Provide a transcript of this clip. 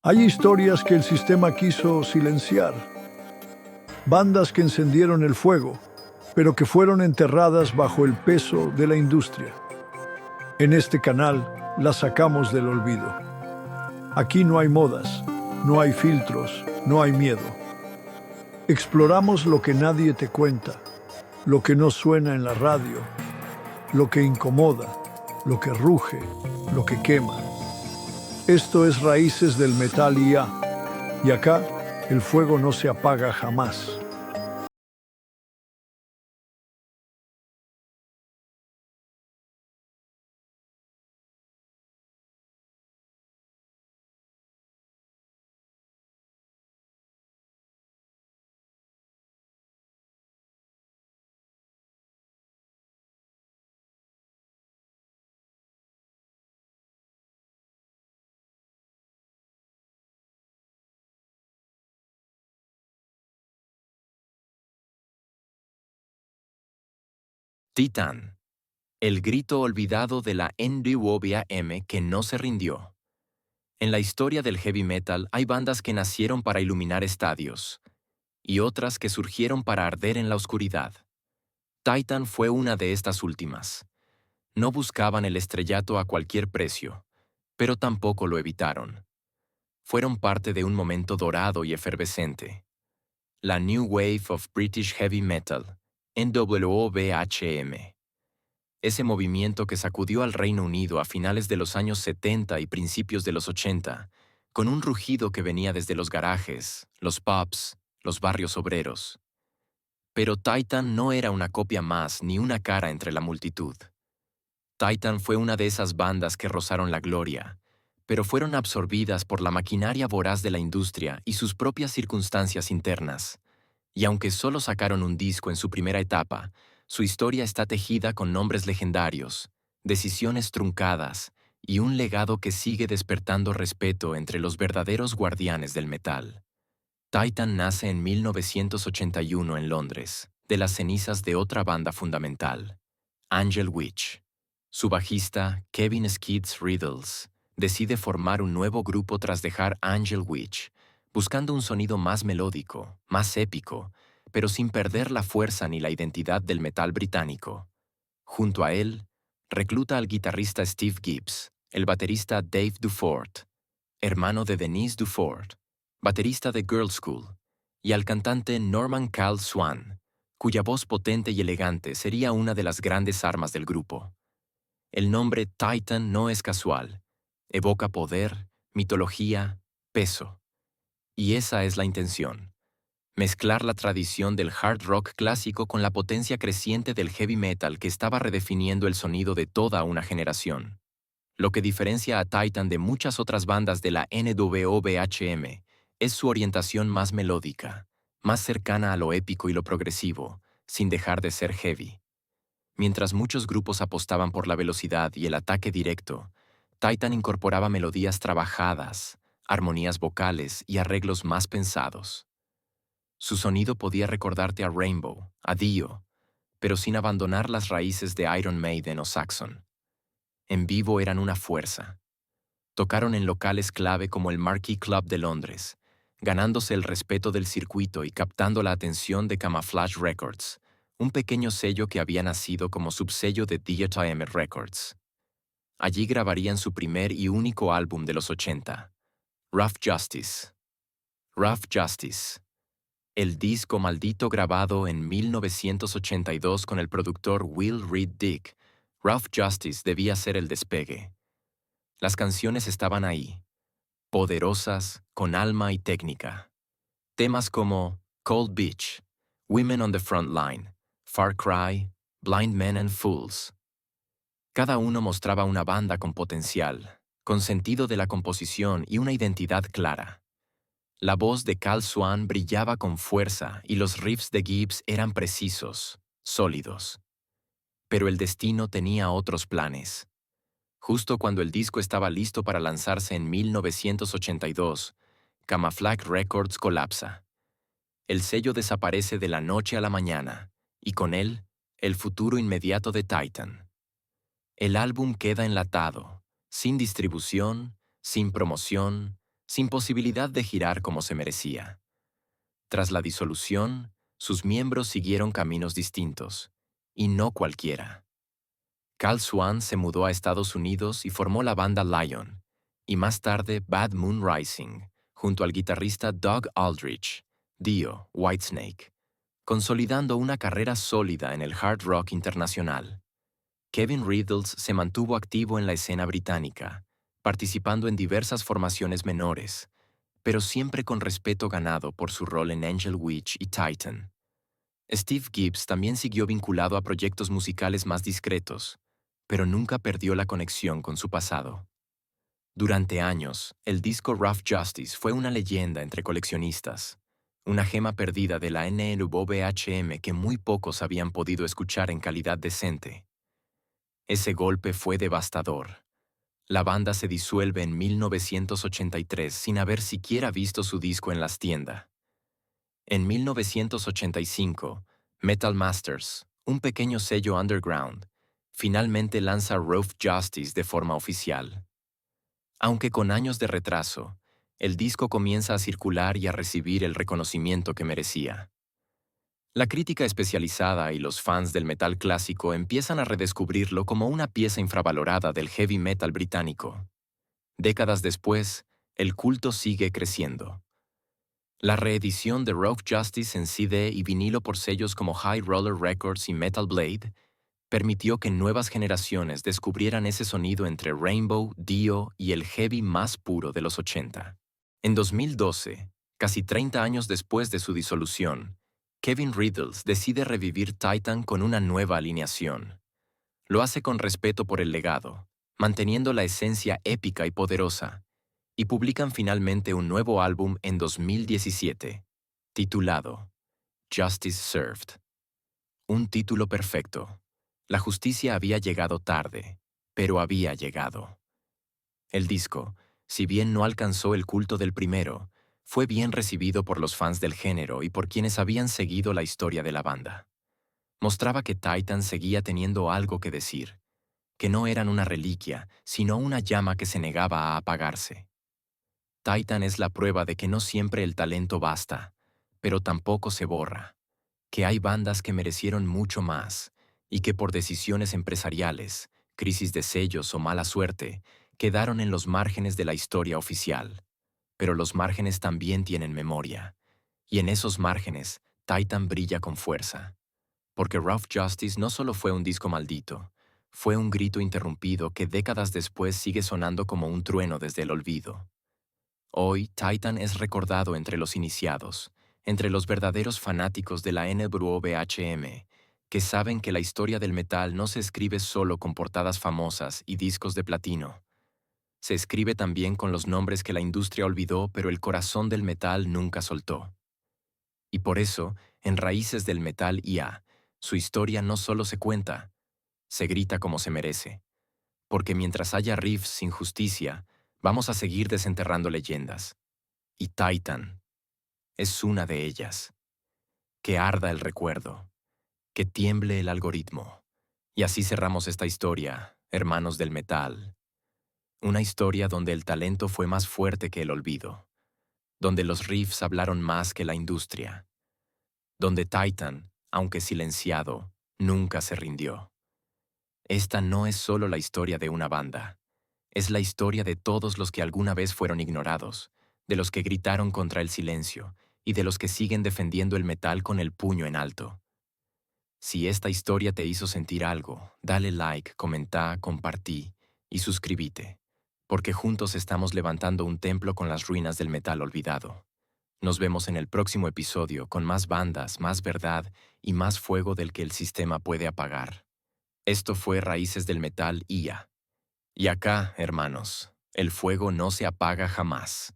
Hay historias que el sistema quiso silenciar, bandas que encendieron el fuego, pero que fueron enterradas bajo el peso de la industria. En este canal las sacamos del olvido. Aquí no hay modas, no hay filtros, no hay miedo. Exploramos lo que nadie te cuenta, lo que no suena en la radio, lo que incomoda, lo que ruge, lo que quema. Esto es Raíces del Metal IA, y acá el fuego no se apaga jamás. Titan, el grito olvidado de la NWOBM que no se rindió. En la historia del heavy metal hay bandas que nacieron para iluminar estadios y otras que surgieron para arder en la oscuridad. Titan fue una de estas últimas. No buscaban el estrellato a cualquier precio, pero tampoco lo evitaron. Fueron parte de un momento dorado y efervescente. La New Wave of British Heavy Metal, NWOBHM. Ese movimiento que sacudió al Reino Unido a finales de los años 70 y principios de los 80, con un rugido que venía desde los garajes, los pubs, los barrios obreros. Pero Titan no era una copia más ni una cara entre la multitud. Titan fue una de esas bandas que rozaron la gloria, pero fueron absorbidas por la maquinaria voraz de la industria y sus propias circunstancias internas. Y aunque solo sacaron un disco en su primera etapa, su historia está tejida con nombres legendarios, decisiones truncadas y un legado que sigue despertando respeto entre los verdaderos guardianes del metal. Titan nace en 1981 en Londres, de las cenizas de otra banda fundamental, Angel Witch. Su bajista, Kevin Skids Riddles, decide formar un nuevo grupo tras dejar Angel Witch, buscando un sonido más melódico, más épico, pero sin perder la fuerza ni la identidad del metal británico. Junto a él, recluta al guitarrista Steve Gibbs, el baterista Dave Dufort, hermano de Denise Dufort, baterista de Girl School, y al cantante Norman Carl Swan, cuya voz potente y elegante sería una de las grandes armas del grupo. El nombre Titan no es casual. Evoca poder, mitología, peso. Y esa es la intención. Mezclar la tradición del hard rock clásico con la potencia creciente del heavy metal que estaba redefiniendo el sonido de toda una generación. Lo que diferencia a Titan de muchas otras bandas de la NWOBHM es su orientación más melódica, más cercana a lo épico y lo progresivo, sin dejar de ser heavy. Mientras muchos grupos apostaban por la velocidad y el ataque directo, Titan incorporaba melodías trabajadas, armonías vocales y arreglos más pensados. Su sonido podía recordarte a Rainbow, a Dio, pero sin abandonar las raíces de Iron Maiden o Saxon. En vivo eran una fuerza. Tocaron en locales clave como el Marquee Club de Londres, ganándose el respeto del circuito y captando la atención de Camouflage Records, un pequeño sello que había nacido como subsello de DJM Records. Allí grabarían su primer y único álbum de los 80, Rough Justice. Rough Justice, el disco maldito grabado en 1982 con el productor Will Reed Dick. Rough Justice debía ser el despegue. Las canciones estaban ahí, poderosas, con alma y técnica. Temas como Cold Beach, Women on the Front Line, Far Cry, Blind Men and Fools. Cada uno mostraba una banda con potencial, con sentido de la composición y una identidad clara. La voz de Carl Swan brillaba con fuerza y los riffs de Gibbs eran precisos, sólidos. Pero el destino tenía otros planes. Justo cuando el disco estaba listo para lanzarse en 1982, Camouflage Records colapsa. El sello desaparece de la noche a la mañana, y con él, el futuro inmediato de Titan. El álbum queda enlatado, sin distribución, sin promoción, sin posibilidad de girar como se merecía. Tras la disolución, sus miembros siguieron caminos distintos, y no cualquiera. Cal Swan se mudó a Estados Unidos y formó la banda Lion, y más tarde Bad Moon Rising, junto al guitarrista Doug Aldrich, Dio, Whitesnake, consolidando una carrera sólida en el hard rock internacional. Kevin Riddles se mantuvo activo en la escena británica, participando en diversas formaciones menores, pero siempre con respeto ganado por su rol en Angel Witch y Titan. Steve Gibbs también siguió vinculado a proyectos musicales más discretos, pero nunca perdió la conexión con su pasado. Durante años, el disco Rough Justice fue una leyenda entre coleccionistas, una gema perdida de la NWBHM que muy pocos habían podido escuchar en calidad decente. Ese golpe fue devastador. La banda se disuelve en 1983 sin haber siquiera visto su disco en las tiendas. En 1985, Metal Masters, un pequeño sello underground, finalmente lanza Rough Justice de forma oficial. Aunque con años de retraso, el disco comienza a circular y a recibir el reconocimiento que merecía. La crítica especializada y los fans del metal clásico empiezan a redescubrirlo como una pieza infravalorada del heavy metal británico. Décadas después, el culto sigue creciendo. La reedición de Rough Justice en CD y vinilo por sellos como High Roller Records y Metal Blade permitió que nuevas generaciones descubrieran ese sonido entre Rainbow, Dio y el heavy más puro de los 80. En 2012, casi 30 años después de su disolución, Kevin Riddles decide revivir Titan con una nueva alineación. Lo hace con respeto por el legado, manteniendo la esencia épica y poderosa, y publican finalmente un nuevo álbum en 2017, titulado Justice Served. Un título perfecto. La justicia había llegado tarde, pero había llegado. El disco, si bien no alcanzó el culto del primero, fue bien recibido por los fans del género y por quienes habían seguido la historia de la banda. Mostraba que Titan seguía teniendo algo que decir, que no eran una reliquia, sino una llama que se negaba a apagarse. Titan es la prueba de que no siempre el talento basta, pero tampoco se borra, que hay bandas que merecieron mucho más y que por decisiones empresariales, crisis de sellos o mala suerte, quedaron en los márgenes de la historia oficial. Pero los márgenes también tienen memoria, y en esos márgenes Titan brilla con fuerza. Porque Rough Justice no solo fue un disco maldito, fue un grito interrumpido que décadas después sigue sonando como un trueno desde el olvido. Hoy, Titan es recordado entre los iniciados, entre los verdaderos fanáticos de la NWBHM, que saben que la historia del metal no se escribe solo con portadas famosas y discos de platino. Se escribe también con los nombres que la industria olvidó, pero el corazón del metal nunca soltó. Y por eso, en Raíces del Metal IA, su historia no solo se cuenta, se grita como se merece. Porque mientras haya riffs sin justicia, vamos a seguir desenterrando leyendas. Y Titan es una de ellas. Que arda el recuerdo, que tiemble el algoritmo. Y así cerramos esta historia, hermanos del metal. Una historia donde el talento fue más fuerte que el olvido, donde los riffs hablaron más que la industria, donde Titan, aunque silenciado, nunca se rindió. Esta no es solo la historia de una banda, es la historia de todos los que alguna vez fueron ignorados, de los que gritaron contra el silencio y de los que siguen defendiendo el metal con el puño en alto. Si esta historia te hizo sentir algo, dale like, comenta, compartí y suscríbete, porque juntos estamos levantando un templo con las ruinas del metal olvidado. Nos vemos en el próximo episodio con más bandas, más verdad y más fuego del que el sistema puede apagar. Esto fue Raíces del Metal IA. Y acá, hermanos, el fuego no se apaga jamás.